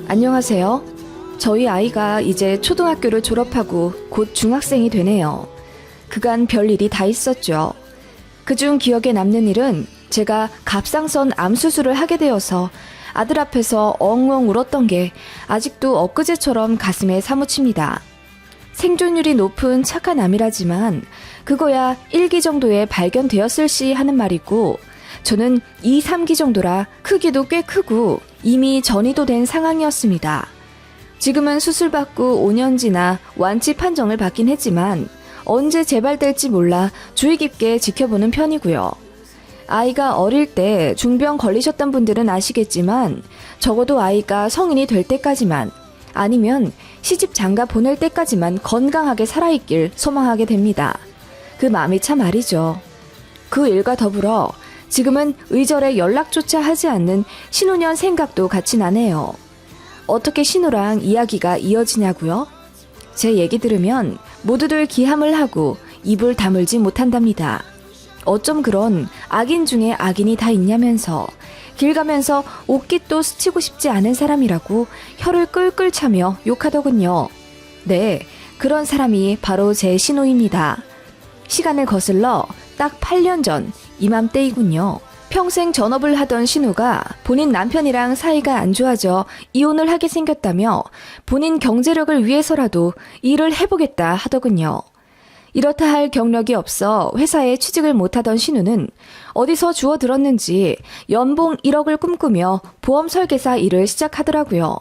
안녕하세요. 저희 아이가 이제 초등학교를 졸업하고 곧 중학생이 되네요. 그간 별일이 다 있었죠. 그중 기억에 남는 일은 제가 갑상선 암 수술을 하게 되어서 아들 앞에서 엉엉 울었던 게 아직도 엊그제처럼 가슴에 사무칩니다. 생존율이 높은 착한 암이라지만 그거야 1기 정도에 발견되었을 시 하는 말이고, 저는 2, 3기 정도라 크기도 꽤 크고 이미 전이도 된 상황이었습니다. 지금은 수술받고 5년 지나 완치 판정을 받긴 했지만 언제 재발될지 몰라 주의 깊게 지켜보는 편이고요. 아이가 어릴 때 중병 걸리셨던 분들은 아시겠지만 적어도 아이가 성인이 될 때까지만, 아니면 시집 장가 보낼 때까지만 건강하게 살아있길 소망하게 됩니다. 그 마음이 참 아리죠. 그 일과 더불어 지금은 의절에 연락조차 하지 않는 신우년 생각도 같이 나네요. 어떻게 신우랑 이야기가 이어지냐고요? 제 얘기 들으면 모두들 기함을 하고 입을 다물지 못한답니다. 어쩜 그런 악인 중에 악인이 다 있냐면서 길 가면서 옷깃도 스치고 싶지 않은 사람이라고 혀를 끌끌 차며 욕하더군요. 네, 그런 사람이 바로 제 신우입니다. 시간을 거슬러 딱 8년 전 이맘때이군요. 평생 전업을 하던 신우가 본인 남편이랑 사이가 안 좋아져 이혼을 하게 생겼다며 본인 경제력을 위해서라도 일을 해보겠다 하더군요. 이렇다 할 경력이 없어 회사에 취직을 못하던 신우는 어디서 주워들었는지 연봉 1억을 꿈꾸며 보험 설계사 일을 시작하더라고요.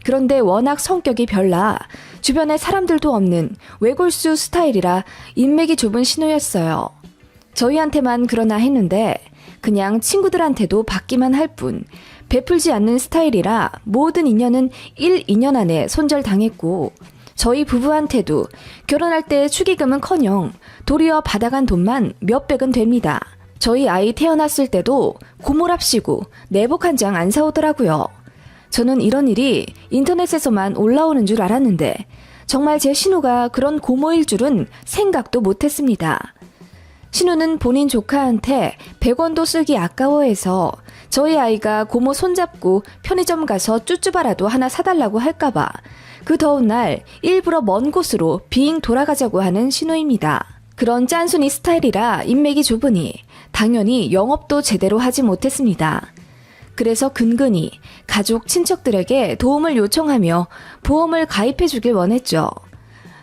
그런데 워낙 성격이 별나 주변에 사람들도 없는 외골수 스타일이라 인맥이 좁은 신우였어요. 저희한테만 그러나 했는데 그냥 친구들한테도 받기만 할 뿐 베풀지 않는 스타일이라 모든 인연은 1, 2년 안에 손절당했고, 저희 부부한테도 결혼할 때 축의금은커녕 도리어 받아간 돈만 몇백은 됩니다. 저희 아이 태어났을 때도 고모랍시고 내복 한 장 안 사오더라고요. 저는 이런 일이 인터넷에서만 올라오는 줄 알았는데 정말 제 신우가 그런 고모일 줄은 생각도 못했습니다. 신우는 본인 조카한테 100원도 쓰기 아까워해서 저희 아이가 고모 손잡고 편의점 가서 쭈쭈바라도 하나 사달라고 할까봐 그 더운 날 일부러 먼 곳으로 빙 돌아가자고 하는 신우입니다. 그런 짠순이 스타일이라 인맥이 좁으니 당연히 영업도 제대로 하지 못했습니다. 그래서 근근히 가족, 친척들에게 도움을 요청하며 보험을 가입해 주길 원했죠.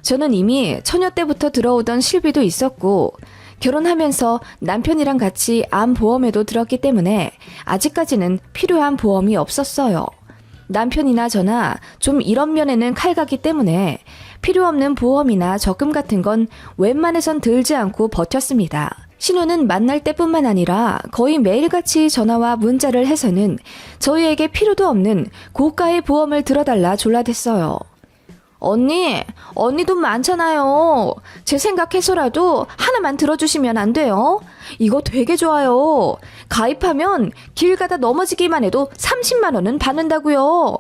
저는 이미 처녀 때부터 들어오던 실비도 있었고 결혼하면서 남편이랑 같이 암보험에도 들었기 때문에 아직까지는 필요한 보험이 없었어요. 남편이나 저나 좀 이런 면에는 칼같기 때문에 필요 없는 보험이나 적금 같은 건 웬만해선 들지 않고 버텼습니다. 신우는 만날 때뿐만 아니라 거의 매일같이 전화와 문자를 해서는 저희에게 필요도 없는 고가의 보험을 들어달라 졸라댔어요. 언니 돈 많잖아요. 제 생각해서라도 하나만 들어주시면 안 돼요? 이거 되게 좋아요. 가입하면 길 가다 넘어지기만 해도 30만 원은 받는다고요.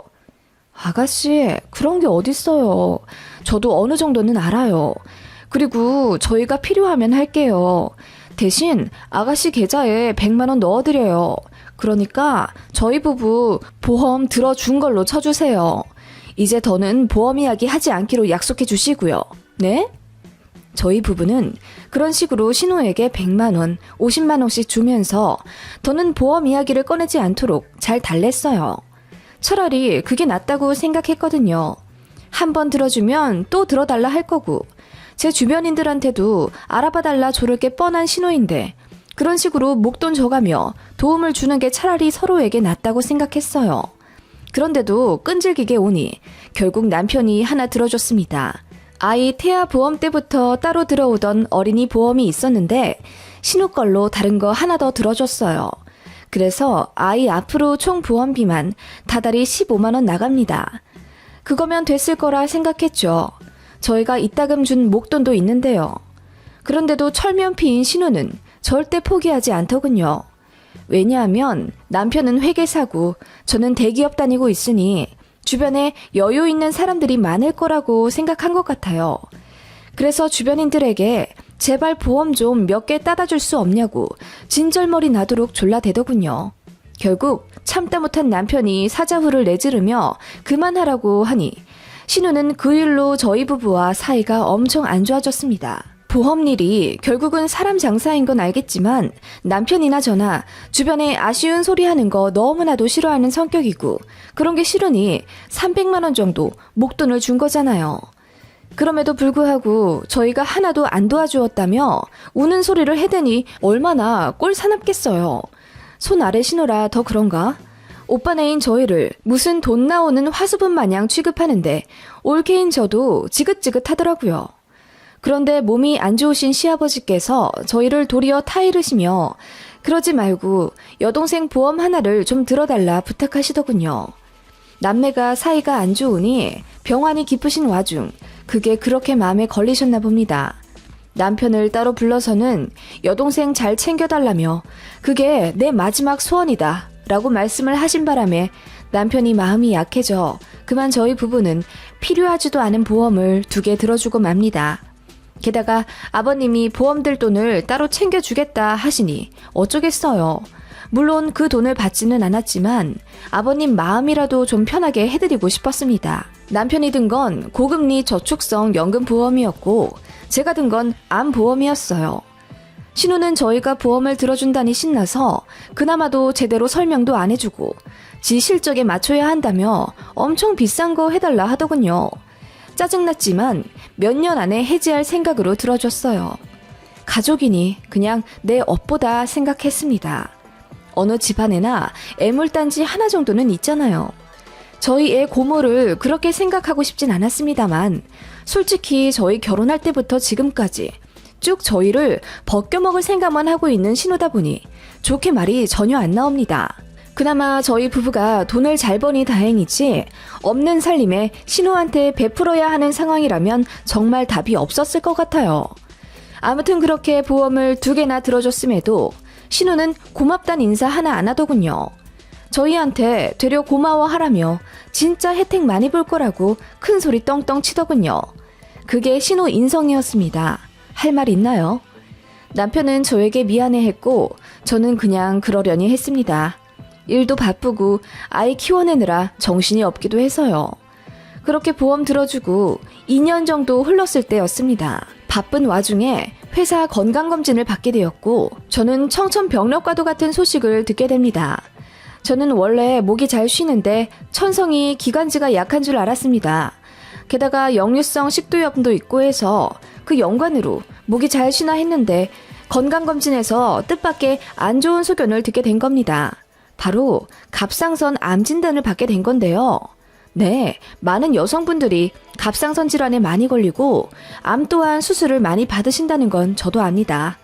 아가씨, 그런 게 어딨어요. 저도 어느 정도는 알아요. 그리고 저희가 필요하면 할게요. 대신 아가씨 계좌에 100만 원 넣어드려요. 그러니까 저희 부부 보험 들어준 걸로 쳐주세요. 이제 더는 보험 이야기 하지 않기로 약속해 주시고요. 네? 저희 부부는 그런 식으로 신우에게 100만 원, 50만 원씩 주면서 더는 보험 이야기를 꺼내지 않도록 잘 달랬어요. 차라리 그게 낫다고 생각했거든요. 한 번 들어주면 또 들어달라 할 거고, 제 주변인들한테도 알아봐달라 조를 게 뻔한 신우인데 그런 식으로 목돈 줘가며 도움을 주는 게 차라리 서로에게 낫다고 생각했어요. 그런데도 끈질기게 오니 결국 남편이 하나 들어줬습니다. 아이 태아 보험 때부터 따로 들어오던 어린이 보험이 있었는데 신우 걸로 다른 거 하나 더 들어줬어요. 그래서 아이 앞으로 총 보험비만 다달이 15만 원 나갑니다. 그거면 됐을 거라 생각했죠. 저희가 이따금 준 목돈도 있는데요. 그런데도 철면피인 신우는 절대 포기하지 않더군요. 왜냐하면 남편은 회계사고 저는 대기업 다니고 있으니 주변에 여유 있는 사람들이 많을 거라고 생각한 것 같아요. 그래서 주변인들에게 제발 보험 좀 몇 개 따다 줄 수 없냐고 진절머리 나도록 졸라대더군요. 결국 참다 못한 남편이 사자후를 내지르며 그만하라고 하니 신우는 그 일로 저희 부부와 사이가 엄청 안 좋아졌습니다. 보험일이 결국은 사람 장사인 건 알겠지만 남편이나 저나 주변에 아쉬운 소리 하는 거 너무나도 싫어하는 성격이고 그런 게 싫으니 300만 원 정도 목돈을 준 거잖아요. 그럼에도 불구하고 저희가 하나도 안 도와주었다며 우는 소리를 해대니 얼마나 꼴사납겠어요. 손 아래 신호라 더 그런가? 오빠네인 저희를 무슨 돈 나오는 화수분 마냥 취급하는데 올케인 저도 지긋지긋하더라고요. 그런데 몸이 안 좋으신 시아버지께서 저희를 도리어 타이르시며 그러지 말고 여동생 보험 하나를 좀 들어달라 부탁하시더군요. 남매가 사이가 안 좋으니 병환이 깊으신 와중 그게 그렇게 마음에 걸리셨나 봅니다. 남편을 따로 불러서는 여동생 잘 챙겨달라며 그게 내 마지막 소원이다 라고 말씀을 하신 바람에 남편이 마음이 약해져 그만 저희 부부는 필요하지도 않은 보험을 2개 들어주고 맙니다. 게다가 아버님이 보험들 돈을 따로 챙겨주겠다 하시니 어쩌겠어요. 물론 그 돈을 받지는 않았지만 아버님 마음이라도 좀 편하게 해드리고 싶었습니다. 남편이 든 건 고금리 저축성 연금보험이었고 제가 든 건 암보험이었어요. 신우는 저희가 보험을 들어준다니 신나서 그나마도 제대로 설명도 안 해주고 지 실적에 맞춰야 한다며 엄청 비싼 거 해달라 하더군요. 짜증났지만 몇 년 안에 해지할 생각으로 들어줬어요. 가족이니 그냥 내 업보다 생각했습니다. 어느 집안에나 애물단지 하나 정도는 있잖아요. 저희 애 고모를 그렇게 생각하고 싶진 않았습니다만 솔직히 저희 결혼할 때부터 지금까지 쭉 저희를 벗겨먹을 생각만 하고 있는 신우다 보니 좋게 말이 전혀 안 나옵니다. 그나마 저희 부부가 돈을 잘 버니 다행이지 없는 살림에 신우한테 베풀어야 하는 상황이라면 정말 답이 없었을 것 같아요. 아무튼 그렇게 보험을 2개나 들어줬음에도 신우는 고맙단 인사 하나 안 하더군요. 저희한테 되려 고마워하라며 진짜 혜택 많이 볼 거라고 큰 소리 떵떵 치더군요. 그게 신우 인성이었습니다. 할 말 있나요? 남편은 저에게 미안해했고 저는 그냥 그러려니 했습니다. 일도 바쁘고 아이 키워내느라 정신이 없기도 해서요. 그렇게 보험 들어주고 2년 정도 흘렀을 때였습니다. 바쁜 와중에 회사 건강검진을 받게 되었고 저는 청천벽력과도 같은 소식을 듣게 됩니다. 저는 원래 목이 잘 쉬는데 천성이 기관지가 약한 줄 알았습니다. 게다가 역류성 식도염도 있고 해서 그 연관으로 목이 잘 쉬나 했는데 건강검진에서 뜻밖의 안 좋은 소견을 듣게 된 겁니다. 바로 갑상선 암 진단을 받게 된 건데요. 네, 많은 여성분들이 갑상선 질환에 많이 걸리고 암 또한 수술을 많이 받으신다는 건 저도 압니다.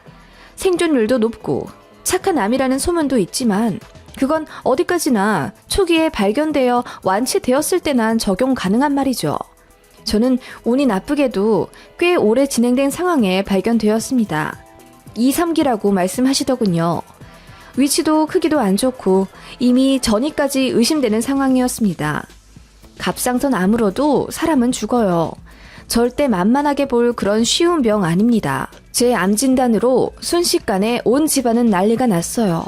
생존율도 높고 착한 암이라는 소문도 있지만 그건 어디까지나 초기에 발견되어 완치되었을 때만 적용 가능한 말이죠. 저는 운이 나쁘게도 꽤 오래 진행된 상황에 발견되었습니다. 2, 3기라고 말씀하시더군요. 위치도 크기도 안 좋고 이미 전이까지 의심되는 상황이었습니다. 갑상선 암으로도 사람은 죽어요. 절대 만만하게 볼 그런 쉬운 병 아닙니다. 제 암 진단으로 순식간에 온 집안은 난리가 났어요.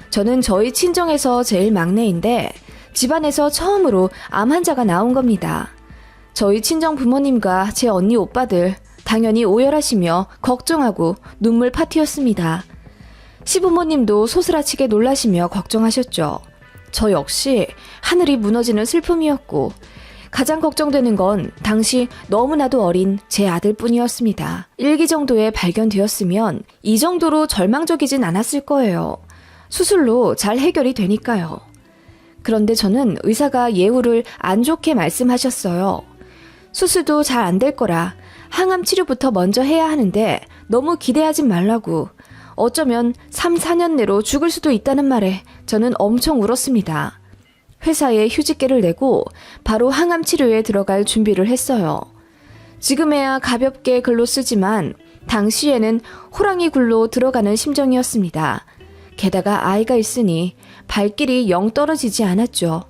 저는 저희 친정에서 제일 막내인데 집안에서 처음으로 암 환자가 나온 겁니다. 저희 친정 부모님과 제 언니 오빠들 당연히 오열하시며 걱정하고 눈물 파티였습니다. 시부모님도 소스라치게 놀라시며 걱정하셨죠. 저 역시 하늘이 무너지는 슬픔이었고 가장 걱정되는 건 당시 너무나도 어린 제 아들뿐이었습니다. 1기 정도에 발견되었으면 이 정도로 절망적이진 않았을 거예요. 수술로 잘 해결이 되니까요. 그런데 저는 의사가 예후를 안 좋게 말씀하셨어요. 수술도 잘 안 될 거라 항암 치료부터 먼저 해야 하는데 너무 기대하지 말라고 어쩌면 3, 4년 내로 죽을 수도 있다는 말에 저는 엄청 울었습니다. 회사에 휴직계를 내고 바로 항암 치료에 들어갈 준비를 했어요. 지금에야 가볍게 글로 쓰지만 당시에는 호랑이 굴로 들어가는 심정이었습니다. 게다가 아이가 있으니 발길이 영 떨어지지 않았죠.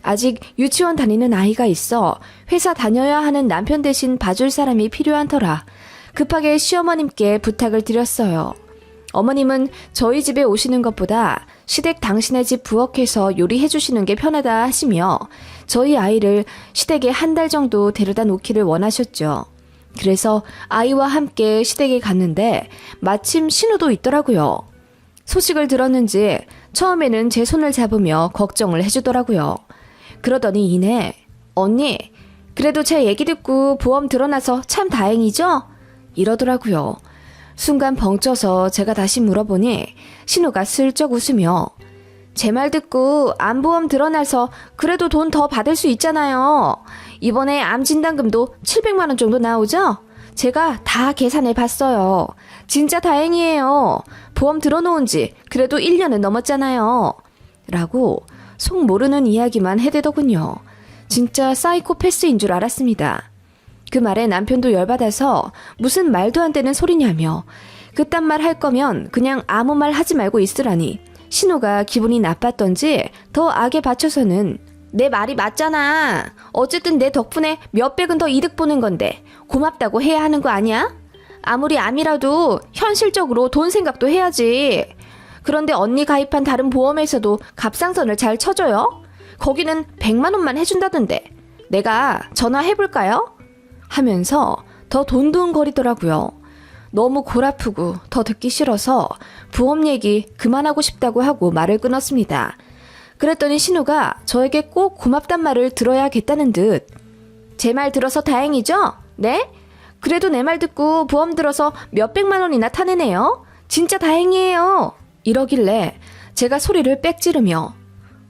아직 유치원 다니는 아이가 있어 회사 다녀야 하는 남편 대신 봐줄 사람이 필요한 터라 급하게 시어머님께 부탁을 드렸어요. 어머님은 저희 집에 오시는 것보다 시댁 당신의 집 부엌에서 요리해 주시는 게 편하다 하시며 저희 아이를 시댁에 한 달 정도 데려다 놓기를 원하셨죠. 그래서 아이와 함께 시댁에 갔는데 마침 신우도 있더라고요. 소식을 들었는지 처음에는 제 손을 잡으며 걱정을 해주더라고요. 그러더니 이내 언니, 그래도 제 얘기 듣고 보험 드러나서 참 다행이죠? 이러더라고요. 순간 벙쪄서 제가 다시 물어보니 신우가 슬쩍 웃으며 제 말 듣고 암보험 드러나서 그래도 돈 더 받을 수 있잖아요. 이번에 암 진단금도 700만 원 정도 나오죠? 제가 다 계산해 봤어요. 진짜 다행이에요. 보험 들어놓은 지 그래도 1년은 넘었잖아요. 라고 속 모르는 이야기만 해대더군요. 진짜 사이코패스인 줄 알았습니다. 그 말에 남편도 열받아서 무슨 말도 안 되는 소리냐며 그딴 말 할 거면 그냥 아무 말 하지 말고 있으라니 신우가 기분이 나빴던지 더 악에 받쳐서는 내 말이 맞잖아. 어쨌든 내 덕분에 몇백은 더 이득 보는 건데 고맙다고 해야 하는 거 아니야? 아무리 암이라도 현실적으로 돈 생각도 해야지. 그런데 언니 가입한 다른 보험에서도 갑상선을 잘 쳐줘요? 거기는 100만 원만 해준다던데 내가 전화해볼까요? 하면서 더 돈돈거리더라고요. 너무 골 아프고 더 듣기 싫어서 보험 얘기 그만하고 싶다고 하고 말을 끊었습니다. 그랬더니 신우가 저에게 꼭 고맙단 말을 들어야겠다는 듯 제 말 들어서 다행이죠? 네? 그래도 내 말 듣고 보험 들어서 몇백만 원이나 타내네요. 진짜 다행이에요. 이러길래 제가 소리를 빽 지르며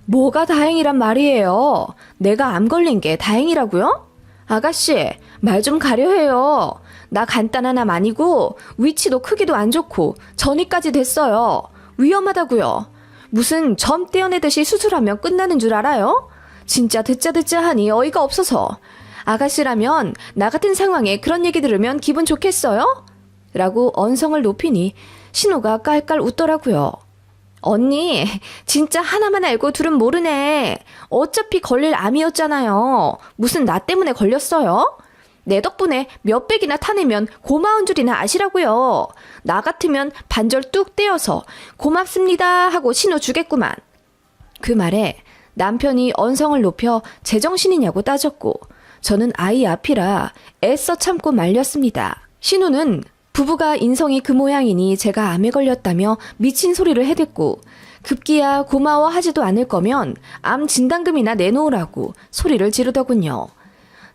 뭐가 다행이란 말이에요. 내가 암 걸린 게 다행이라고요? 아가씨, 말 좀 가려해요. 나 간단한 암 아니고 위치도 크기도 안 좋고 전이까지 됐어요. 위험하다고요. 무슨 점 떼어내듯이 수술하면 끝나는 줄 알아요? 진짜 듣자 하니 어이가 없어서. 아가씨라면 나 같은 상황에 그런 얘기 들으면 기분 좋겠어요? 라고 언성을 높이니 신우가 깔깔 웃더라고요. 언니, 진짜 하나만 알고 둘은 모르네. 어차피 걸릴 암이었잖아요. 무슨 나 때문에 걸렸어요? 내 덕분에 몇백이나 타내면 고마운 줄이나 아시라고요. 나 같으면 반절 뚝 떼어서 고맙습니다 하고 신호 주겠구만. 그 말에 남편이 언성을 높여 제정신이냐고 따졌고 저는 아이 앞이라 애써 참고 말렸습니다. 신우는 부부가 인성이 그 모양이니 제가 암에 걸렸다며 미친 소리를 해댔고 급기야 고마워하지도 않을 거면 암 진단금이나 내놓으라고 소리를 지르더군요.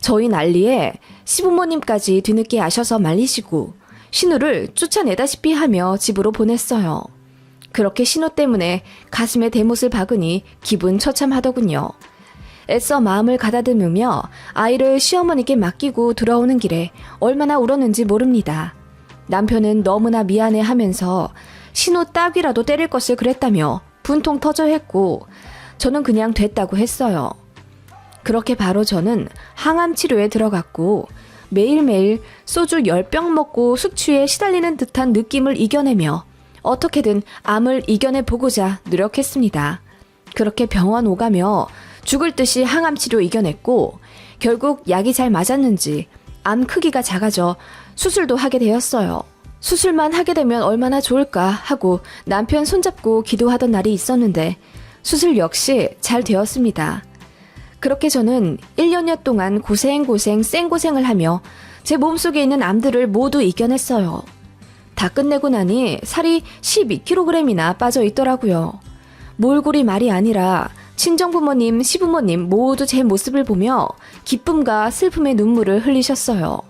저희 난리에 시부모님까지 뒤늦게 아셔서 말리시고 신우를 쫓아내다시피 하며 집으로 보냈어요. 그렇게 신우 때문에 가슴에 대못을 박으니 기분 처참하더군요. 애써 마음을 가다듬으며 아이를 시어머니께 맡기고 돌아오는 길에 얼마나 울었는지 모릅니다. 남편은 너무나 미안해하면서 신우 딱이라도 때릴 것을 그랬다며 분통 터져 했고 저는 그냥 됐다고 했어요. 그렇게 바로 저는 항암 치료에 들어갔고 매일매일 소주 10병 먹고 숙취에 시달리는 듯한 느낌을 이겨내며 어떻게든 암을 이겨내보고자 노력했습니다. 그렇게 병원 오가며 죽을 듯이 항암 치료 이겨냈고 결국 약이 잘 맞았는지 암 크기가 작아져 수술도 하게 되었어요. 수술만 하게 되면 얼마나 좋을까 하고 남편 손잡고 기도하던 날이 있었는데 수술 역시 잘 되었습니다. 그렇게 저는 1년여 동안 고생 생고생을 하며 제 몸속에 있는 암들을 모두 이겨냈어요. 다 끝내고 나니 살이 12kg이나 빠져 있더라고요. 몰골이 말이 아니라 친정부모님, 시부모님 모두 제 모습을 보며 기쁨과 슬픔의 눈물을 흘리셨어요.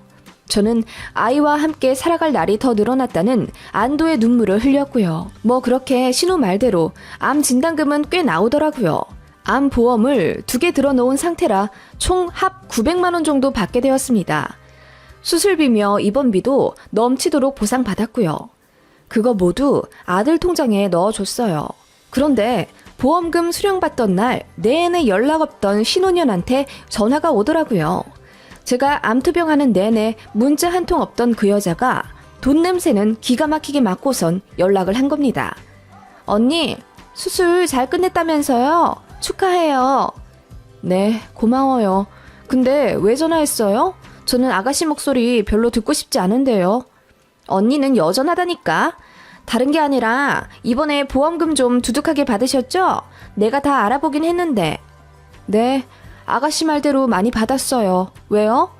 저는 아이와 함께 살아갈 날이 더 늘어났다는 안도의 눈물을 흘렸고요. 뭐 그렇게 신우 말대로 암 진단금은 꽤 나오더라고요. 암 보험을 2개 들어놓은 상태라 총 합 900만 원 정도 받게 되었습니다. 수술비며 입원비도 넘치도록 보상받았고요. 그거 모두 아들 통장에 넣어줬어요. 그런데 보험금 수령받던 날 내내 연락 없던 신혼년한테 전화가 오더라고요. 제가 암투병하는 내내 문자 한 통 없던 그 여자가 돈 냄새는 기가 막히게 맡고선 연락을 한 겁니다. 언니, 수술 잘 끝냈다면서요? 축하해요. 네, 고마워요. 근데 왜 전화했어요? 저는 아가씨 목소리 별로 듣고 싶지 않은데요. 언니는 여전하다니까. 다른 게 아니라 이번에 보험금 좀 두둑하게 받으셨죠? 내가 다 알아보긴 했는데. 네, 아가씨 말대로 많이 받았어요. 왜요?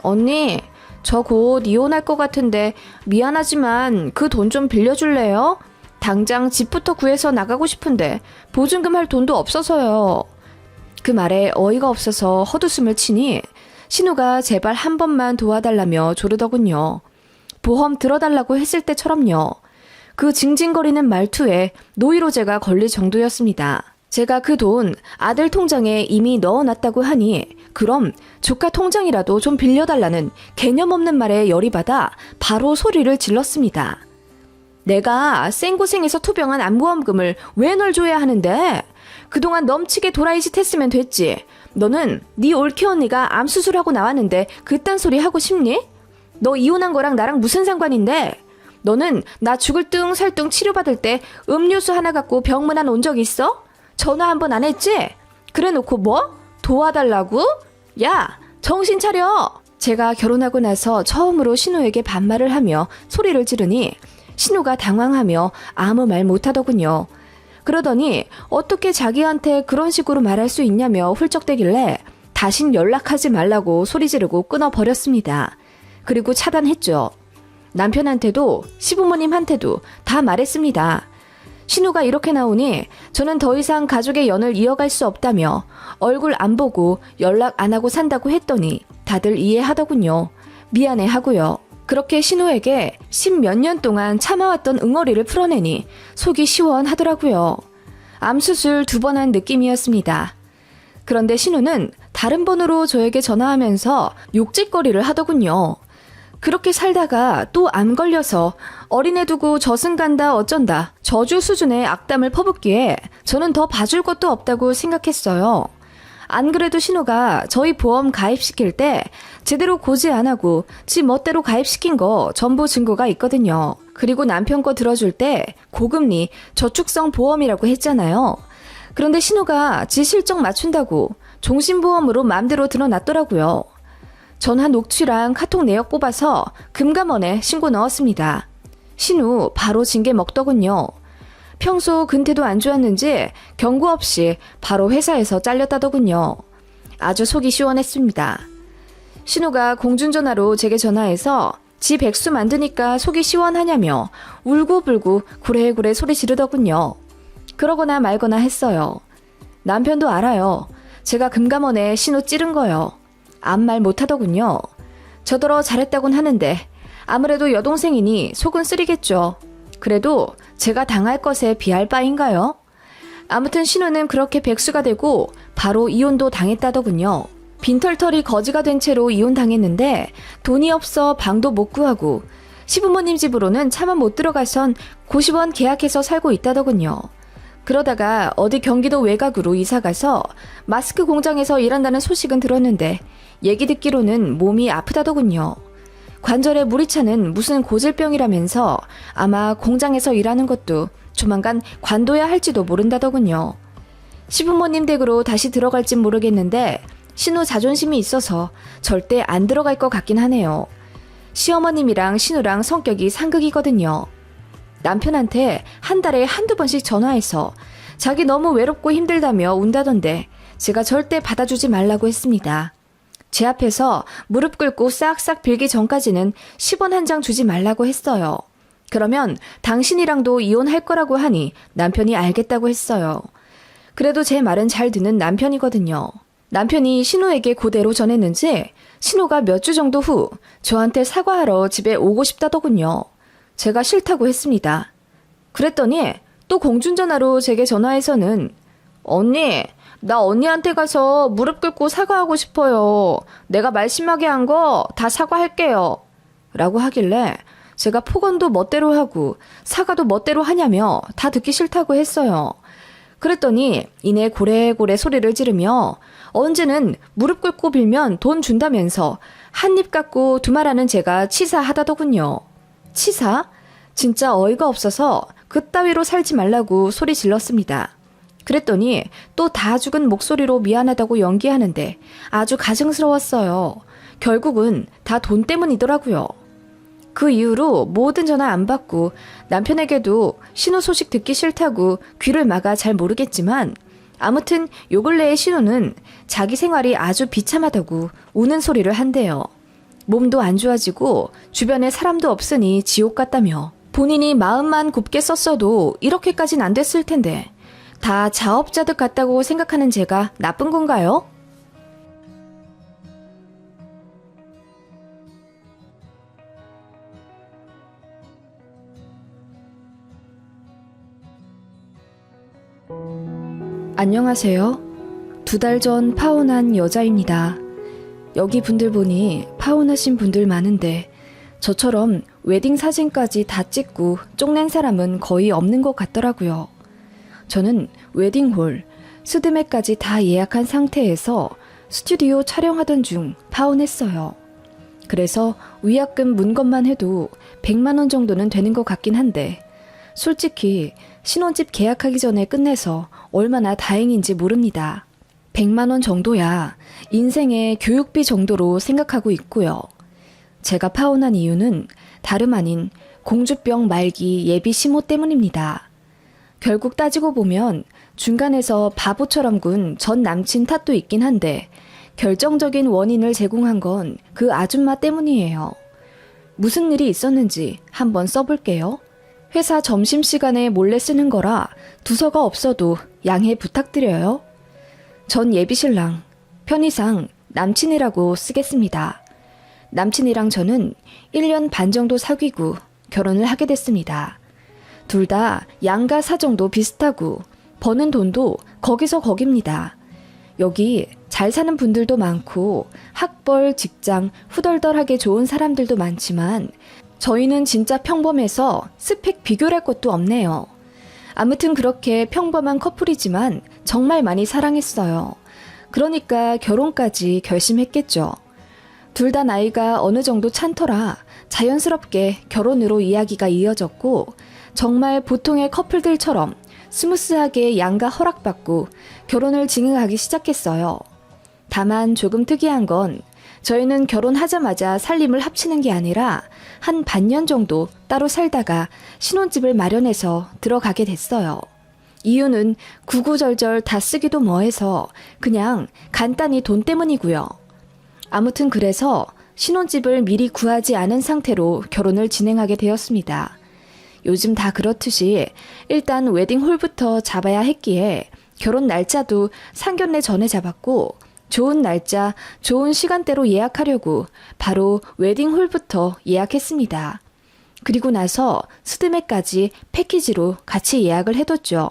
언니, 저 곧 이혼할 것 같은데 미안하지만 그 돈 좀 빌려줄래요? 당장 집부터 구해서 나가고 싶은데 보증금 할 돈도 없어서요. 그 말에 어이가 없어서 헛웃음을 치니 신우가 제발 한 번만 도와달라며 조르더군요. 보험 들어달라고 했을 때처럼요. 그 징징거리는 말투에 노이로제가 걸릴 정도였습니다. 제가 그 돈 아들 통장에 이미 넣어놨다고 하니 그럼 조카 통장이라도 좀 빌려달라는 개념 없는 말에 열이 받아 바로 소리를 질렀습니다. 내가 생고생해서 투병한 암보험금을 왜 널 줘야 하는데? 그동안 넘치게 도라이짓 했으면 됐지. 너는 네 올케 언니가 암 수술하고 나왔는데 그딴 소리 하고 싶니? 너 이혼한 거랑 나랑 무슨 상관인데? 너는 나 죽을 뚱 살 뚱 치료받을 때 음료수 하나 갖고 병문안 온 적 있어? 전화 한 번 안 했지? 그래 놓고 뭐? 도와달라고? 야, 정신 차려! 제가 결혼하고 나서 처음으로 신우에게 반말을 하며 소리를 지르니 신우가 당황하며 아무 말 못하더군요. 그러더니 어떻게 자기한테 그런 식으로 말할 수 있냐며 훌쩍대길래 다신 연락하지 말라고 소리 지르고 끊어버렸습니다. 그리고 차단했죠. 남편한테도 시부모님한테도 다 말했습니다. 신우가 이렇게 나오니 저는 더 이상 가족의 연을 이어갈 수 없다며 얼굴 안 보고 연락 안 하고 산다고 했더니 다들 이해하더군요. 미안해 하고요. 그렇게 신우에게 10몇 년 동안 참아왔던 응어리를 풀어내니 속이 시원하더라고요. 암수술 2번 한 느낌이었습니다. 그런데 신우는 다른 번호로 저에게 전화하면서 욕짓거리를 하더군요. 그렇게 살다가 또 암 걸려서 어린애 두고 저승 간다 어쩐다 저주 수준의 악담을 퍼붓기에 저는 더 봐줄 것도 없다고 생각했어요. 안 그래도 신우가 저희 보험 가입시킬 때 제대로 고지 안 하고 지 멋대로 가입시킨 거 전부 증거가 있거든요. 그리고 남편 거 들어줄 때 고금리 저축성 보험이라고 했잖아요. 그런데 신우가 지 실적 맞춘다고 종신보험으로 맘대로 들어놨더라고요. 전화 녹취랑 카톡 내역 뽑아서 금감원에 신고 넣었습니다. 신우 바로 징계 먹더군요. 평소 근태도 안 좋았는지 경고 없이 바로 회사에서 잘렸다더군요. 아주 속이 시원했습니다. 신우가 공중전화로 제게 전화해서 지 백수 만드니까 속이 시원하냐며 울고불고 구레구레 소리 지르더군요. 그러거나 말거나 했어요. 남편도 알아요. 제가 금감원에 신우 찌른 거요. 아무 말 못하더군요. 저더러 잘했다곤 하는데 아무래도 여동생이니 속은 쓰리겠죠. 그래도 제가 당할 것에 비할 바인가요? 아무튼 신우는 그렇게 백수가 되고 바로 이혼도 당했다더군요. 빈털털이 거지가 된 채로 이혼당했는데 돈이 없어 방도 못 구하고 시부모님 집으로는 차마 못 들어가선 고시원 계약해서 살고 있다더군요. 그러다가 어디 경기도 외곽으로 이사가서 마스크 공장에서 일한다는 소식은 들었는데 얘기 듣기로는 몸이 아프다더군요. 관절에 물이 차는 무슨 고질병이라면서 아마 공장에서 일하는 것도 조만간 관둬야 할지도 모른다더군요. 시부모님 댁으로 다시 들어갈진 모르겠는데 신우 자존심이 있어서 절대 안 들어갈 것 같긴 하네요. 시어머님이랑 신우랑 성격이 상극이거든요. 남편한테 한 달에 한두 번씩 전화해서 자기 너무 외롭고 힘들다며 운다던데 제가 절대 받아주지 말라고 했습니다. 제 앞에서 무릎 꿇고 싹싹 빌기 전까지는 10원 한 장 주지 말라고 했어요. 그러면 당신이랑도 이혼할 거라고 하니 남편이 알겠다고 했어요. 그래도 제 말은 잘 듣는 남편이거든요. 남편이 신우에게 그대로 전했는지 신우가 몇 주 정도 후 저한테 사과하러 집에 오고 싶다더군요. 제가 싫다고 했습니다. 그랬더니 또 공중전화로 제게 전화해서는 언니, 나 언니한테 가서 무릎 꿇고 사과하고 싶어요. 내가 말 심하게 한 거 다 사과할게요. 라고 하길래 제가 폭언도 멋대로 하고 사과도 멋대로 하냐며 다 듣기 싫다고 했어요. 그랬더니 이내 고래고래 소리를 지르며 언제는 무릎 꿇고 빌면 돈 준다면서 한 입 갖고 두말하는 제가 치사하다더군요. 치사? 진짜 어이가 없어서 그따위로 살지 말라고 소리 질렀습니다. 그랬더니 또 다 죽은 목소리로 미안하다고 연기하는데 아주 가증스러웠어요. 결국은 다 돈 때문이더라고요. 그 이후로 모든 전화 안 받고 남편에게도 신우 소식 듣기 싫다고 귀를 막아 잘 모르겠지만 아무튼 요 근래의 신우는 자기 생활이 아주 비참하다고 우는 소리를 한대요. 몸도 안 좋아지고 주변에 사람도 없으니 지옥 같다며 본인이 마음만 곱게 썼어도 이렇게까진 안 됐을 텐데 다 자업자득 같다고 생각하는 제가 나쁜 건가요? 안녕하세요. 2달 전 파혼한 여자입니다. 여기 분들 보니 파혼하신 분들 많은데 저처럼 웨딩 사진까지 다 찍고 쪽낸 사람은 거의 없는 것 같더라고요. 저는 웨딩홀, 스드메까지 다 예약한 상태에서 스튜디오 촬영하던 중 파혼했어요. 그래서 위약금 문 것만 해도 100만 원 정도는 되는 것 같긴 한데 솔직히 신혼집 계약하기 전에 끝내서 얼마나 다행인지 모릅니다. 100만 원 정도야 인생의 교육비 정도로 생각하고 있고요. 제가 파혼한 이유는 다름 아닌 공주병 말기 예비 시모 때문입니다. 결국 따지고 보면 중간에서 바보처럼 군 전 남친 탓도 있긴 한데 결정적인 원인을 제공한 건 그 아줌마 때문이에요. 무슨 일이 있었는지 한번 써볼게요. 회사 점심시간에 몰래 쓰는 거라 두서가 없어도 양해 부탁드려요. 전 예비신랑, 편의상 남친이라고 쓰겠습니다. 남친이랑 저는 1년 반 정도 사귀고 결혼을 하게 됐습니다. 둘 다 양가 사정도 비슷하고 버는 돈도 거기서 거깁니다. 여기 잘 사는 분들도 많고 학벌, 직장, 후덜덜하게 좋은 사람들도 많지만 저희는 진짜 평범해서 스펙 비교할 것도 없네요. 아무튼 그렇게 평범한 커플이지만 정말 많이 사랑했어요. 그러니까 결혼까지 결심했겠죠. 둘 다 나이가 어느 정도 찬터라 자연스럽게 결혼으로 이야기가 이어졌고 정말 보통의 커플들처럼 스무스하게 양가 허락받고 결혼을 진행하기 시작했어요. 다만 조금 특이한 건 저희는 결혼하자마자 살림을 합치는 게 아니라 한 반년 정도 따로 살다가 신혼집을 마련해서 들어가게 됐어요. 이유는 구구절절 다 쓰기도 뭐해서 그냥 간단히 돈 때문이고요. 아무튼 그래서 신혼집을 미리 구하지 않은 상태로 결혼을 진행하게 되었습니다. 요즘 다 그렇듯이 일단 웨딩홀부터 잡아야 했기에 결혼 날짜도 상견례 전에 잡았고 좋은 날짜, 좋은 시간대로 예약하려고 바로 웨딩홀부터 예약했습니다. 그리고 나서 스드메까지 패키지로 같이 예약을 해뒀죠.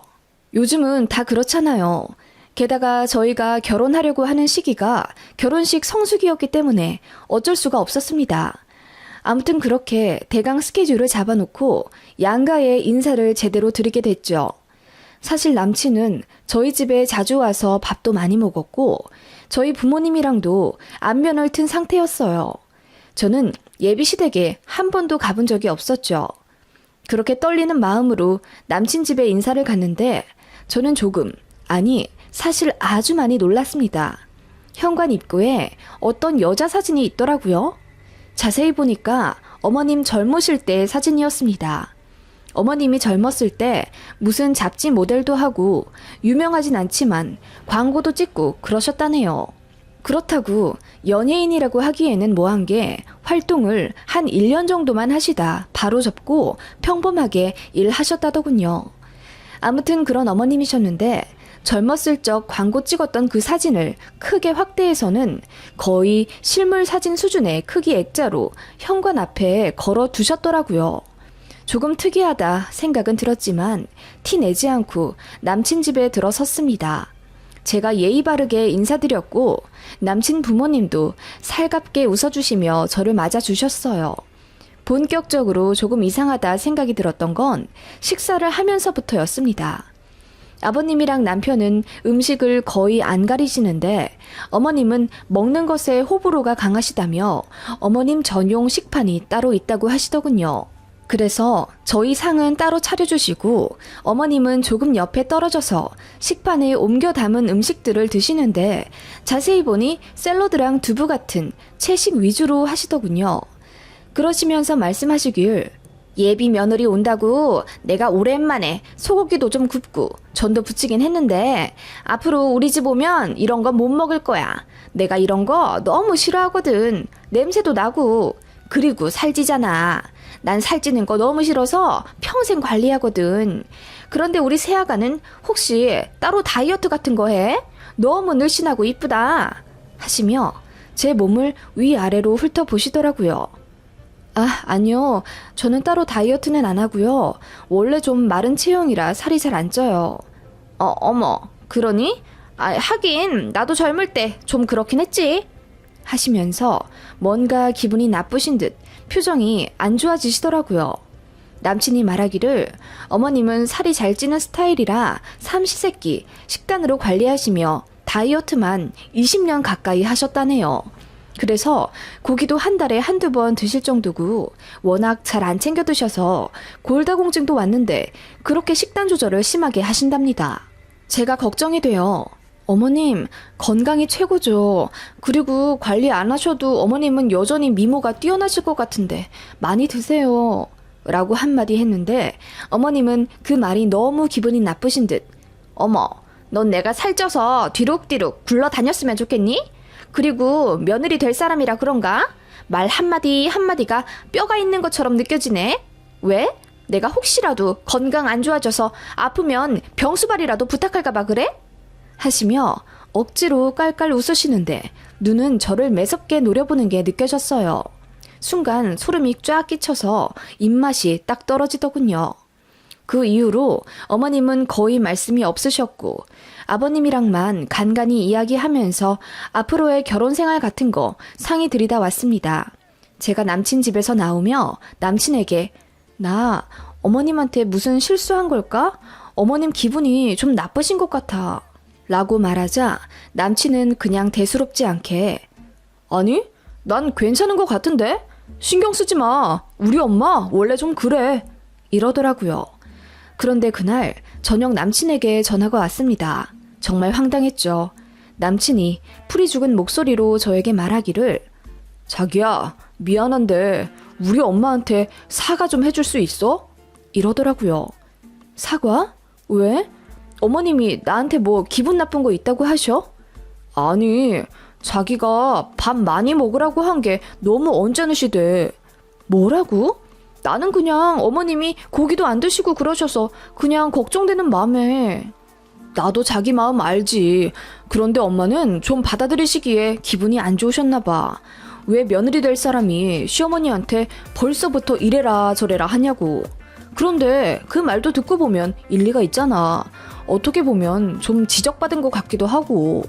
요즘은 다 그렇잖아요. 게다가 저희가 결혼하려고 하는 시기가 결혼식 성수기였기 때문에 어쩔 수가 없었습니다. 아무튼 그렇게 대강 스케줄을 잡아놓고 양가의 인사를 제대로 드리게 됐죠. 사실 남친은 저희 집에 자주 와서 밥도 많이 먹었고 저희 부모님이랑도 안면을 튼 상태였어요. 저는 예비시댁에 한 번도 가본 적이 없었죠. 그렇게 떨리는 마음으로 남친 집에 인사를 갔는데 저는 조금, 아니 사실 아주 많이 놀랐습니다. 현관 입구에 어떤 여자 사진이 있더라고요. 자세히 보니까 어머님 젊으실 때 사진이었습니다. 어머님이 젊었을 때 무슨 잡지 모델도 하고 유명하진 않지만 광고도 찍고 그러셨다네요. 그렇다고 연예인이라고 하기에는 뭐한 게 활동을 한 1년 정도만 하시다 바로 접고 평범하게 일하셨다더군요. 아무튼 그런 어머님이셨는데 젊었을 적 광고 찍었던 그 사진을 크게 확대해서는 거의 실물 사진 수준의 크기 액자로 현관 앞에 걸어 두셨더라고요. 조금 특이하다 생각은 들었지만 티 내지 않고 남친 집에 들어섰습니다. 제가 예의 바르게 인사드렸고 남친 부모님도 살갑게 웃어주시며 저를 맞아주셨어요. 본격적으로 조금 이상하다 생각이 들었던 건 식사를 하면서부터였습니다. 아버님이랑 남편은 음식을 거의 안 가리시는데 어머님은 먹는 것에 호불호가 강하시다며 어머님 전용 식판이 따로 있다고 하시더군요. 그래서 저희 상은 따로 차려주시고 어머님은 조금 옆에 떨어져서 식판에 옮겨 담은 음식들을 드시는데 자세히 보니 샐러드랑 두부 같은 채식 위주로 하시더군요. 그러시면서 말씀하시길 예비 며느리 온다고 내가 오랜만에 소고기도 좀 굽고 전도 부치긴 했는데 앞으로 우리 집 오면 이런 거 못 먹을 거야. 내가 이런 거 너무 싫어하거든. 냄새도 나고. 그리고 살찌잖아. 난 살찌는 거 너무 싫어서 평생 관리하거든. 그런데 우리 새아가는 혹시 따로 다이어트 같은 거 해? 너무 늘씬하고 이쁘다. 하시며 제 몸을 위아래로 훑어보시더라고요. 아니요. 저는 따로 다이어트는 안 하고요. 원래 좀 마른 체형이라 살이 잘 안 쪄요. 어머, 그러니? 하긴 나도 젊을 때 좀 그렇긴 했지. 하시면서 뭔가 기분이 나쁘신 듯 표정이 안 좋아지시더라고요. 남친이 말하기를 어머님은 살이 잘 찌는 스타일이라 삼시세끼 식단으로 관리하시며 다이어트만 20년 가까이 하셨다네요. 그래서 고기도 한 달에 한두 번 드실 정도고 워낙 잘 안 챙겨 드셔서 골다공증도 왔는데 그렇게 식단 조절을 심하게 하신답니다. 제가 걱정이 돼요. 어머님, 건강이 최고죠. 그리고 관리 안 하셔도 어머님은 여전히 미모가 뛰어나실 것 같은데 많이 드세요. 라고 한마디 했는데 어머님은 그 말이 너무 기분이 나쁘신 듯 어머, 넌 내가 살쪄서 뒤룩뒤룩 굴러다녔으면 좋겠니? 그리고 며느리 될 사람이라 그런가? 말 한마디 한마디가 뼈가 있는 것처럼 느껴지네. 왜? 내가 혹시라도 건강 안 좋아져서 아프면 병수발이라도 부탁할까봐 그래? 하시며 억지로 깔깔 웃으시는데 눈은 저를 매섭게 노려보는 게 느껴졌어요. 순간 소름이 쫙 끼쳐서 입맛이 딱 떨어지더군요. 그 이후로 어머님은 거의 말씀이 없으셨고 아버님이랑만 간간히 이야기하면서 앞으로의 결혼 생활 같은 거 상의 들이다 왔습니다. 제가 남친 집에서 나오며 남친에게 나 어머님한테 무슨 실수한 걸까? 어머님 기분이 좀 나쁘신 것 같아. 라고 말하자 남친은 그냥 대수롭지 않게 아니, 난 괜찮은 것 같은데? 신경 쓰지 마. 우리 엄마 원래 좀 그래. 이러더라고요. 그런데 그날 저녁 남친에게 전화가 왔습니다. 정말 황당했죠. 남친이 풀이 죽은 목소리로 저에게 말하기를 자기야, 미안한데 우리 엄마한테 사과 좀 해줄 수 있어? 이러더라고요. 사과? 왜? 어머님이 나한테 뭐 기분 나쁜 거 있다고 하셔? 아니, 자기가 밥 많이 먹으라고 한 게 너무 언짢으시대. 뭐라고? 나는 그냥 어머님이 고기도 안 드시고 그러셔서 그냥 걱정되는 마음에. 나도 자기 마음 알지. 그런데 엄마는 좀 받아들이시기에 기분이 안 좋으셨나 봐. 왜 며느리 될 사람이 시어머니한테 벌써부터 이래라 저래라 하냐고. 그런데 그 말도 듣고 보면 일리가 있잖아. 어떻게 보면 좀 지적받은 것 같기도 하고.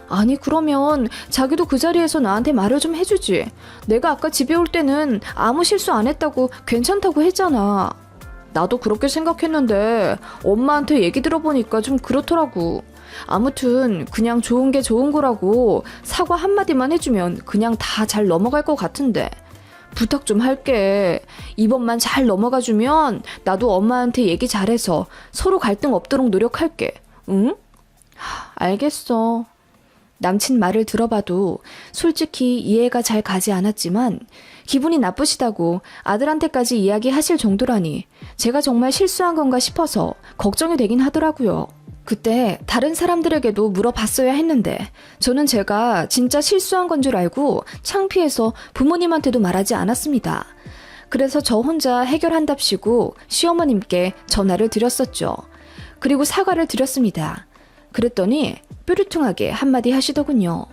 아니 그러면 자기도 그 자리에서 나한테 말을 좀 해주지. 내가 아까 집에 올 때는 아무 실수 안 했다고 괜찮다고 했잖아. 나도 그렇게 생각했는데 엄마한테 얘기 들어보니까 좀 그렇더라고. 아무튼 그냥 좋은 게 좋은 거라고 사과 한마디만 해주면 그냥 다 잘 넘어갈 것 같은데. 부탁 좀 할게. 이번만 잘 넘어가주면 나도 엄마한테 얘기 잘해서 서로 갈등 없도록 노력할게. 응? 알겠어. 남친 말을 들어봐도 솔직히 이해가 잘 가지 않았지만 기분이 나쁘시다고 아들한테까지 이야기하실 정도라니 제가 정말 실수한 건가 싶어서 걱정이 되긴 하더라고요. 그때 다른 사람들에게도 물어봤어야 했는데 저는 제가 진짜 실수한 건 줄 알고 창피해서 부모님한테도 말하지 않았습니다. 그래서 저 혼자 해결한답시고 시어머님께 전화를 드렸었죠. 그리고 사과를 드렸습니다. 그랬더니 뾰루퉁하게 한마디 하시더군요.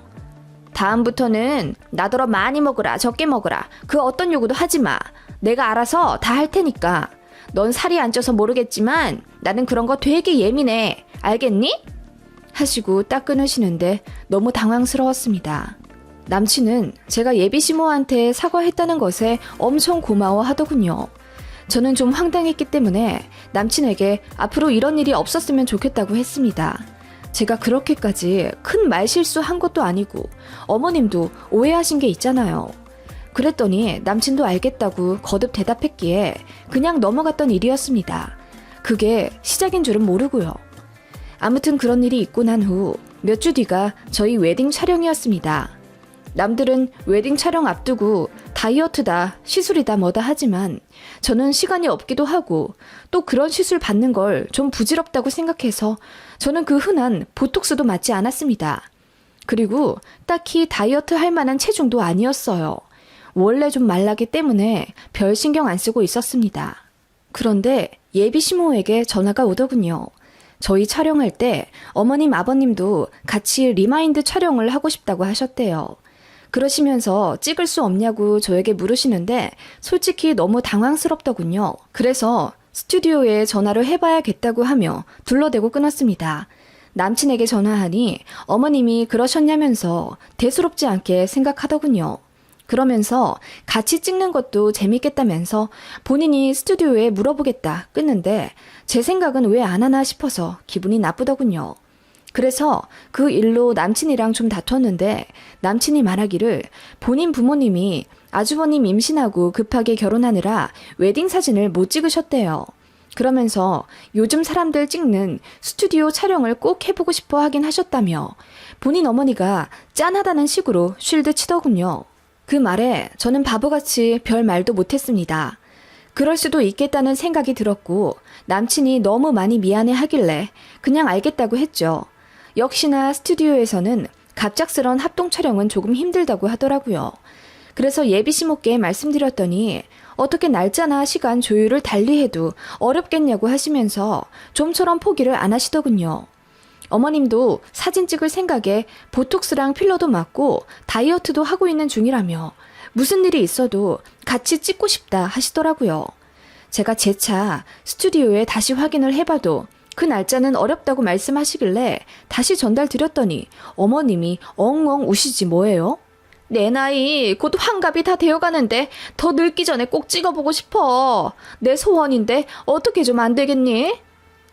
다음부터는 나더러 많이 먹으라 적게 먹으라 그 어떤 요구도 하지 마. 내가 알아서 다 할 테니까. 넌 살이 안 쪄서 모르겠지만 나는 그런 거 되게 예민해. 알겠니? 하시고 딱 끊으시는데 너무 당황스러웠습니다. 남친은 제가 예비 시모한테 사과했다는 것에 엄청 고마워하더군요. 저는 좀 황당했기 때문에 남친에게 앞으로 이런 일이 없었으면 좋겠다고 했습니다. 제가 그렇게까지 큰 말실수한 것도 아니고 어머님도 오해하신 게 있잖아요. 그랬더니 남친도 알겠다고 거듭 대답했기에 그냥 넘어갔던 일이었습니다. 그게 시작인 줄은 모르고요. 아무튼 그런 일이 있고 난 후 몇 주 뒤가 저희 웨딩 촬영이었습니다. 남들은 웨딩 촬영 앞두고 다이어트다, 시술이다 뭐다 하지만 저는 시간이 없기도 하고 또 그런 시술 받는 걸 좀 부질없다고 생각해서 저는 그 흔한 보톡스도 맞지 않았습니다. 그리고 딱히 다이어트 할 만한 체중도 아니었어요. 원래 좀 말라기 때문에 별 신경 안 쓰고 있었습니다. 그런데 예비 시모에게 전화가 오더군요. 저희 촬영할 때 어머님 아버님도 같이 리마인드 촬영을 하고 싶다고 하셨대요. 그러시면서 찍을 수 없냐고 저에게 물으시는데 솔직히 너무 당황스럽더군요. 그래서 스튜디오에 전화를 해봐야겠다고 하며 둘러대고 끊었습니다. 남친에게 전화하니 어머님이 그러셨냐면서 대수롭지 않게 생각하더군요. 그러면서 같이 찍는 것도 재밌겠다면서 본인이 스튜디오에 물어보겠다 끊는데 제 생각은 왜 안 하나 싶어서 기분이 나쁘더군요. 그래서 그 일로 남친이랑 좀 다퉜는데 남친이 말하기를 본인 부모님이 아주버님 임신하고 급하게 결혼하느라 웨딩 사진을 못 찍으셨대요. 그러면서 요즘 사람들 찍는 스튜디오 촬영을 꼭 해보고 싶어 하긴 하셨다며 본인 어머니가 짠하다는 식으로 쉴드 치더군요. 그 말에 저는 바보같이 별 말도 못했습니다. 그럴 수도 있겠다는 생각이 들었고 남친이 너무 많이 미안해 하길래 그냥 알겠다고 했죠. 역시나 스튜디오에서는 갑작스런 합동 촬영은 조금 힘들다고 하더라고요. 그래서 예비 시모께 말씀드렸더니 어떻게 날짜나 시간 조율을 달리해도 어렵겠냐고 하시면서 좀처럼 포기를 안 하시더군요. 어머님도 사진 찍을 생각에 보톡스랑 필러도 맞고 다이어트도 하고 있는 중이라며 무슨 일이 있어도 같이 찍고 싶다 하시더라고요. 제가 재차 스튜디오에 다시 확인을 해봐도 그 날짜는 어렵다고 말씀하시길래 다시 전달드렸더니 어머님이 엉엉 우시지 뭐예요? 내 나이 곧 환갑이 다 되어가는데 더 늙기 전에 꼭 찍어보고 싶어. 내 소원인데 어떻게 좀 안 되겠니?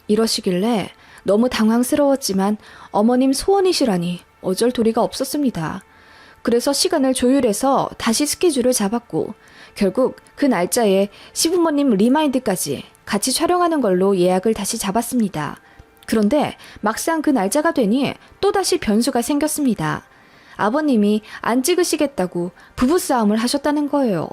이러시길래 너무 당황스러웠지만 어머님 소원이시라니 어쩔 도리가 없었습니다. 그래서 시간을 조율해서 다시 스케줄을 잡았고 결국 그 날짜에 시부모님 리마인드까지 같이 촬영하는 걸로 예약을 다시 잡았습니다. 그런데 막상 그 날짜가 되니 또다시 변수가 생겼습니다. 아버님이 안 찍으시겠다고 부부싸움을 하셨다는 거예요.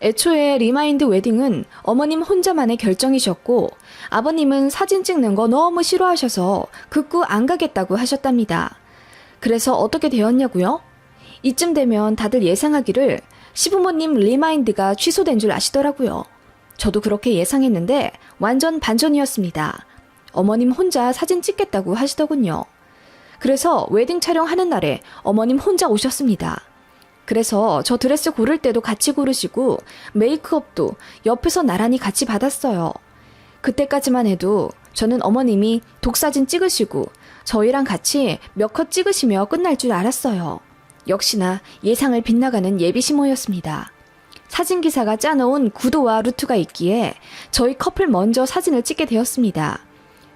애초에 리마인드 웨딩은 어머님 혼자만의 결정이셨고 아버님은 사진 찍는 거 너무 싫어하셔서 극구 안 가겠다고 하셨답니다. 그래서 어떻게 되었냐고요? 이쯤 되면 다들 예상하기를 시부모님 리마인드가 취소된 줄 아시더라고요. 저도 그렇게 예상했는데 완전 반전이었습니다. 어머님 혼자 사진 찍겠다고 하시더군요. 그래서 웨딩 촬영하는 날에 어머님 혼자 오셨습니다. 그래서 저 드레스 고를 때도 같이 고르시고 메이크업도 옆에서 나란히 같이 받았어요. 그때까지만 해도 저는 어머님이 독사진 찍으시고 저희랑 같이 몇 컷 찍으시며 끝날 줄 알았어요. 역시나 예상을 빗나가는 예비 시모였습니다. 사진기사가 짜놓은 구도와 루트가 있기에 저희 커플 먼저 사진을 찍게 되었습니다.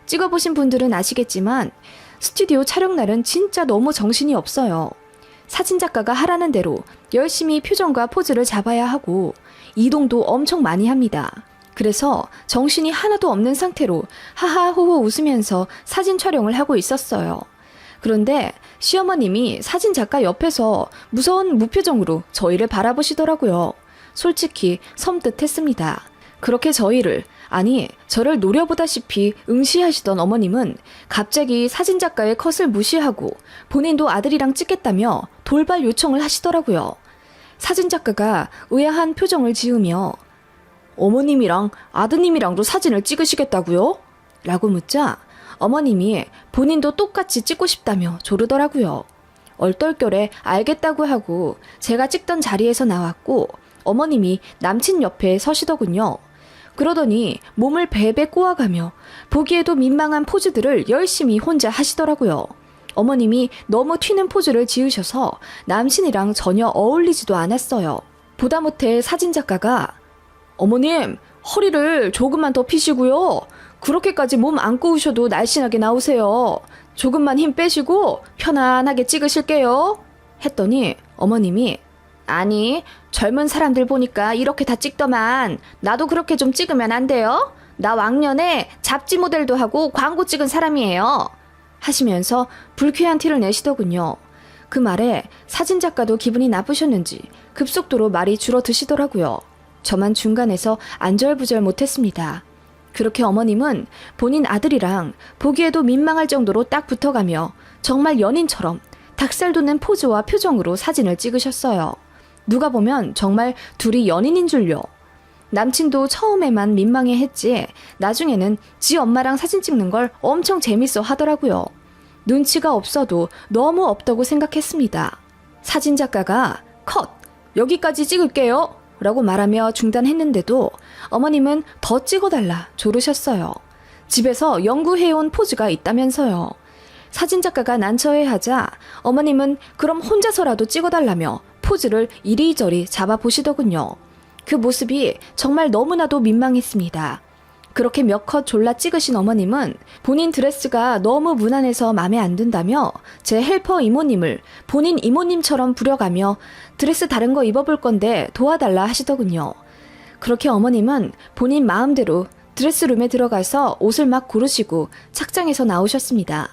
찍어보신 분들은 아시겠지만 스튜디오 촬영 날은 진짜 너무 정신이 없어요. 사진작가가 하라는 대로 열심히 표정과 포즈를 잡아야 하고 이동도 엄청 많이 합니다. 그래서 정신이 하나도 없는 상태로 하하호호 웃으면서 사진 촬영을 하고 있었어요. 그런데 시어머님이 사진작가 옆에서 무서운 무표정으로 저희를 바라보시더라고요. 솔직히 섬뜩했습니다. 그렇게 저를 노려보다시피 응시하시던 어머님은 갑자기 사진작가의 컷을 무시하고 본인도 아들이랑 찍겠다며 돌발 요청을 하시더라고요. 사진작가가 의아한 표정을 지으며 어머님이랑 아드님이랑도 사진을 찍으시겠다고요? 라고 묻자 어머님이 본인도 똑같이 찍고 싶다며 조르더라고요. 얼떨결에 알겠다고 하고 제가 찍던 자리에서 나왔고 어머님이 남친 옆에 서시더군요. 그러더니 몸을 베베 꼬아가며 보기에도 민망한 포즈들을 열심히 혼자 하시더라고요. 어머님이 너무 튀는 포즈를 지으셔서 남친이랑 전혀 어울리지도 않았어요. 보다 못해 사진작가가 어머님 허리를 조금만 더 피시고요. 그렇게까지 몸 안 꼬우셔도 날씬하게 나오세요. 조금만 힘 빼시고 편안하게 찍으실게요. 했더니 어머님이 아니 젊은 사람들 보니까 이렇게 다 찍더만 나도 그렇게 좀 찍으면 안 돼요? 나 왕년에 잡지 모델도 하고 광고 찍은 사람이에요. 하시면서 불쾌한 티를 내시더군요. 그 말에 사진작가도 기분이 나쁘셨는지 급속도로 말이 줄어드시더라고요. 저만 중간에서 안절부절 못했습니다. 그렇게 어머님은 본인 아들이랑 보기에도 민망할 정도로 딱 붙어가며 정말 연인처럼 닭살 돋는 포즈와 표정으로 사진을 찍으셨어요. 누가 보면 정말 둘이 연인인 줄요. 남친도 처음에만 민망해했지 나중에는 지 엄마랑 사진 찍는 걸 엄청 재밌어 하더라고요. 눈치가 없어도 너무 없다고 생각했습니다. 사진작가가 컷! 여기까지 찍을게요! 라고 말하며 중단했는데도 어머님은 더 찍어달라 조르셨어요. 집에서 연구해온 포즈가 있다면서요. 사진작가가 난처해하자 어머님은 그럼 혼자서라도 찍어달라며 포즈를 이리저리 잡아보시더군요. 그 모습이 정말 너무나도 민망했습니다. 그렇게 몇 컷 졸라 찍으신 어머님은 본인 드레스가 너무 무난해서 마음에 안 든다며 제 헬퍼 이모님을 본인 이모님처럼 부려가며 드레스 다른 거 입어볼 건데 도와달라 하시더군요. 그렇게 어머님은 본인 마음대로 드레스룸에 들어가서 옷을 막 고르시고 착장해서 나오셨습니다.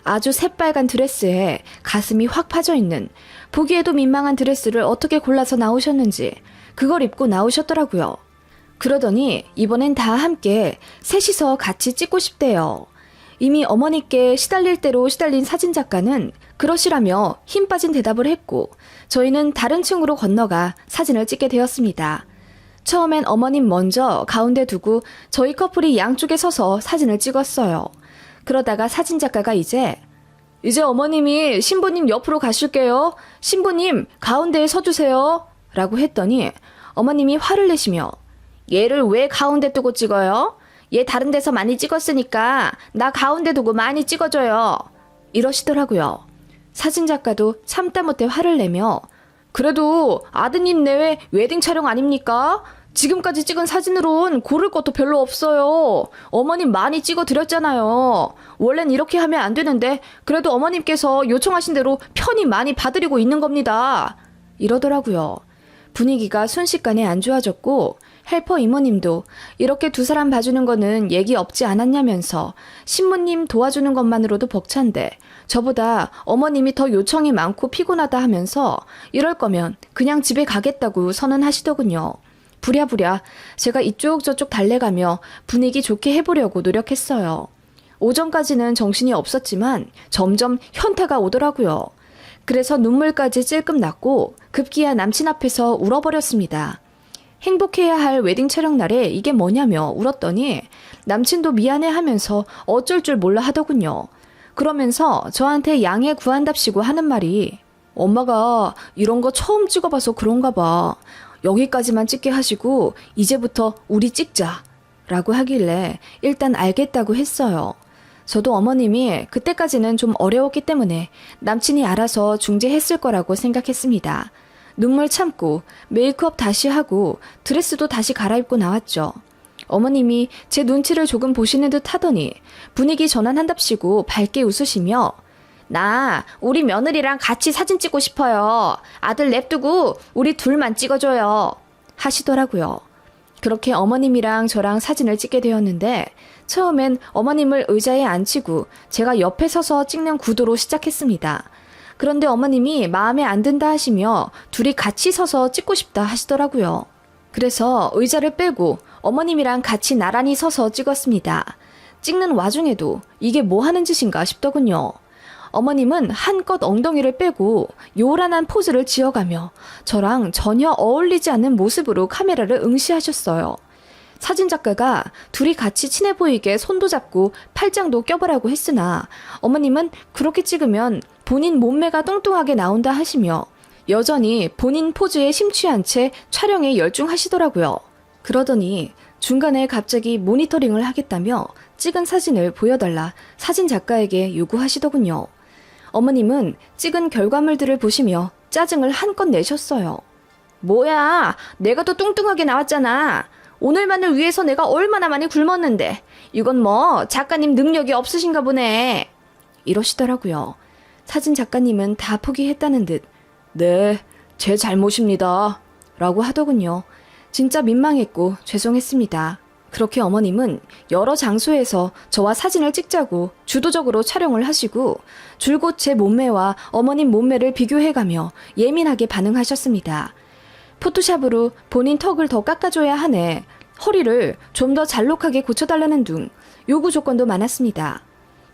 아주 새빨간 드레스에 가슴이 확 파져있는 보기에도 민망한 드레스를 어떻게 골라서 나오셨는지 그걸 입고 나오셨더라고요. 그러더니 이번엔 다 함께 셋이서 같이 찍고 싶대요. 이미 어머니께 시달릴 대로 시달린 사진작가는 그러시라며 힘 빠진 대답을 했고 저희는 다른 층으로 건너가 사진을 찍게 되었습니다. 처음엔 어머님 먼저 가운데 두고 저희 커플이 양쪽에 서서 사진을 찍었어요. 그러다가 사진작가가 이제 어머님이 신부님 옆으로 가실게요. 신부님 가운데에 서주세요. 라고 했더니 어머님이 화를 내시며 얘를 왜 가운데 두고 찍어요? 얘 다른 데서 많이 찍었으니까 나 가운데 두고 많이 찍어줘요. 이러시더라고요. 사진작가도 참다 못해 화를 내며 그래도 아드님 내외 웨딩 촬영 아닙니까? 지금까지 찍은 사진으론 고를 것도 별로 없어요. 어머님 많이 찍어드렸잖아요. 원래는 이렇게 하면 안 되는데 그래도 어머님께서 요청하신 대로 편히 많이 봐드리고 있는 겁니다. 이러더라고요. 분위기가 순식간에 안 좋아졌고 헬퍼 이모님도 이렇게 두 사람 봐주는 거는 얘기 없지 않았냐면서 신부님 도와주는 것만으로도 벅찬데 저보다 어머님이 더 요청이 많고 피곤하다 하면서 이럴 거면 그냥 집에 가겠다고 선언하시더군요. 부랴부랴 제가 이쪽 저쪽 달래가며 분위기 좋게 해보려고 노력했어요. 오전까지는 정신이 없었지만 점점 현타가 오더라고요. 그래서 눈물까지 찔끔 났고 급기야 남친 앞에서 울어버렸습니다. 행복해야 할 웨딩 촬영 날에 이게 뭐냐며 울었더니 남친도 미안해하면서 어쩔 줄 몰라 하더군요. 그러면서 저한테 양해 구한답시고 하는 말이 엄마가 이런 거 처음 찍어봐서 그런가 봐. 여기까지만 찍게 하시고 이제부터 우리 찍자 라고 하길래 일단 알겠다고 했어요. 저도 어머님이 그때까지는 좀 어려웠기 때문에 남친이 알아서 중재했을 거라고 생각했습니다. 눈물 참고 메이크업 다시 하고 드레스도 다시 갈아입고 나왔죠. 어머님이 제 눈치를 조금 보시는 듯 하더니 분위기 전환한답시고 밝게 웃으시며 나 우리 며느리랑 같이 사진 찍고 싶어요. 아들 냅두고 우리 둘만 찍어줘요. 하시더라고요. 그렇게 어머님이랑 저랑 사진을 찍게 되었는데 처음엔 어머님을 의자에 앉히고 제가 옆에 서서 찍는 구도로 시작했습니다. 그런데 어머님이 마음에 안 든다 하시며 둘이 같이 서서 찍고 싶다 하시더라고요. 그래서 의자를 빼고 어머님이랑 같이 나란히 서서 찍었습니다. 찍는 와중에도 이게 뭐 하는 짓인가 싶더군요. 어머님은 한껏 엉덩이를 빼고 요란한 포즈를 지어가며 저랑 전혀 어울리지 않는 모습으로 카메라를 응시하셨어요. 사진작가가 둘이 같이 친해 보이게 손도 잡고 팔짱도 껴보라고 했으나 어머님은 그렇게 찍으면 본인 몸매가 뚱뚱하게 나온다 하시며 여전히 본인 포즈에 심취한 채 촬영에 열중하시더라고요. 그러더니 중간에 갑자기 모니터링을 하겠다며 찍은 사진을 보여달라 사진작가에게 요구하시더군요. 어머님은 찍은 결과물들을 보시며 짜증을 한껏 내셨어요. 뭐야, 내가 더 뚱뚱하게 나왔잖아. 오늘만을 위해서 내가 얼마나 많이 굶었는데 이건 뭐 작가님 능력이 없으신가 보네. 이러시더라고요. 사진 작가님은 다 포기했다는 듯 네, 제 잘못입니다 라고 하더군요. 진짜 민망했고 죄송했습니다. 그렇게 어머님은 여러 장소에서 저와 사진을 찍자고 주도적으로 촬영을 하시고 줄곧 제 몸매와 어머님 몸매를 비교해가며 예민하게 반응하셨습니다. 포토샵으로 본인 턱을 더 깎아줘야 하네, 허리를 좀 더 잘록하게 고쳐달라는 등 요구 조건도 많았습니다.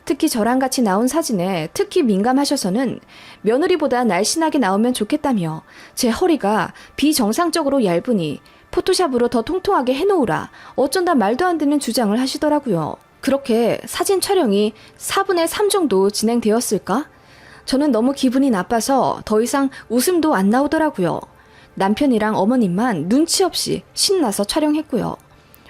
특히 저랑 같이 나온 사진에 특히 민감하셔서는 며느리보다 날씬하게 나오면 좋겠다며 제 허리가 비정상적으로 얇으니 포토샵으로 더 통통하게 해놓으라, 어쩐다 말도 안 되는 주장을 하시더라고요. 그렇게 사진 촬영이 4분의 3 정도 진행되었을까? 저는 너무 기분이 나빠서 더 이상 웃음도 안 나오더라고요. 남편이랑 어머님만 눈치 없이 신나서 촬영했고요.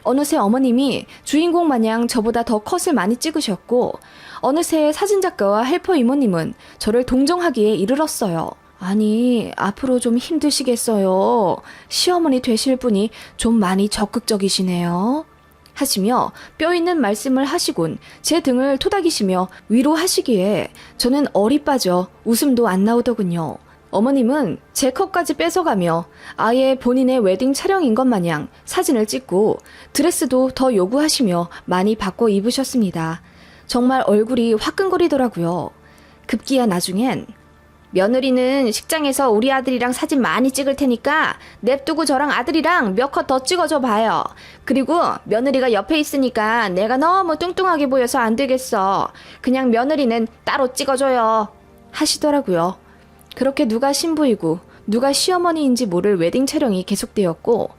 어느새 어머님이 주인공 마냥 저보다 더 컷을 많이 찍으셨고 어느새 사진작가와 헬퍼 이모님은 저를 동정하기에 이르렀어요. 아니, 앞으로 좀 힘드시겠어요. 시어머니 되실 분이 좀 많이 적극적이시네요. 하시며 뼈 있는 말씀을 하시곤 제 등을 토닥이시며 위로하시기에 저는 얼이 빠져 웃음도 안 나오더군요. 어머님은 제 컷까지 뺏어가며 아예 본인의 웨딩 촬영인 것 마냥 사진을 찍고 드레스도 더 요구하시며 많이 바꿔 입으셨습니다. 정말 얼굴이 화끈거리더라고요. 급기야 나중엔 며느리는 식장에서 우리 아들이랑 사진 많이 찍을 테니까 냅두고 저랑 아들이랑 몇 컷 더 찍어줘 봐요. 그리고 며느리가 옆에 있으니까 내가 너무 뚱뚱하게 보여서 안 되겠어. 그냥 며느리는 따로 찍어줘요. 하시더라고요. 그렇게 누가 신부이고 누가 시어머니인지 모를 웨딩 촬영이 계속되었고